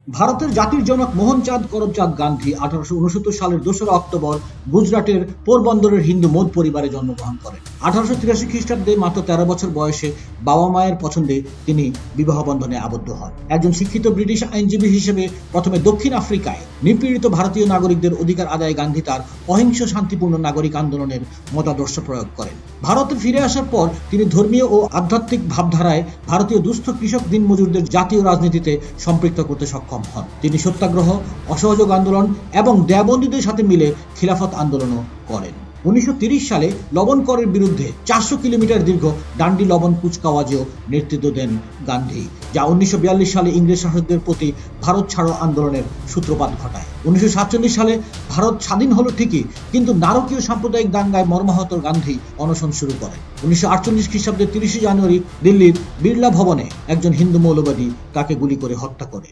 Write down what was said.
ভারতের জাতির জনক মোহনচাঁদ করমচাঁদ গান্ধী 1869 সালের 2রা অক্টোবর গুজরাটের পোরবন্দরের হিন্দু মোদ পরিবারে জন্মগ্রহণ করেন। 1883 খ্রিস্টাব্দে মাত্র 13 বছর বয়সে বাবা মায়ের পছন্দে তিনি বিবাহ বন্ধনে আবদ্ধ হন। একজন শিক্ষিত ব্রিটিশ আইনজীবী হিসেবে প্রথমে দক্ষিণ আফ্রিকায় নিপীড়িত ভারতীয় নাগরিকদের অধিকার আদায়ে গান্ধী তার অহিংস শান্তিপূর্ণ নাগরিক আন্দোলনের মতাদর্শ প্রয়োগ করেন। ভারতে ফিরে আসার পর তিনি ধর্মীয় ও আধ্যাত্মিক ভাবধারায় ভারতীয় দুস্থ কৃষক দিনমজুরদের জাতীয় রাজনীতিতে সম্পৃক্ত করতে সক্ষম হন। তিনি সত্যাগ্রহ, অসহযোগ আন্দোলন এবং দেওবন্দীদের সাথে মিলে খিলাফত আন্দোলনও করেন। 1930 সালে লবণ করের বিরুদ্ধে 400 কিলোমিটার দীর্ঘ ডান্ডি লবণ কুচকাওয়াজেও নেতৃত্ব দেন গান্ধী, যা 1942 সালে ইংরেজ শাসকদের প্রতি ভারত ছাড়ো আন্দোলনের সূত্রপাত ঘটায়। 1947 সালে ভারত স্বাধীন হলো ঠিকই, কিন্তু নারকীয় সাম্প্রদায়িক দাঙ্গায় মর্মাহত গান্ধী অনশন শুরু করেন। 1948 খ্রিস্টাব্দের 30 জানুয়ারি দিল্লির বিড়লা ভবনে একজন হিন্দু মৌলবাদী তাকে গুলি করে হত্যা করে।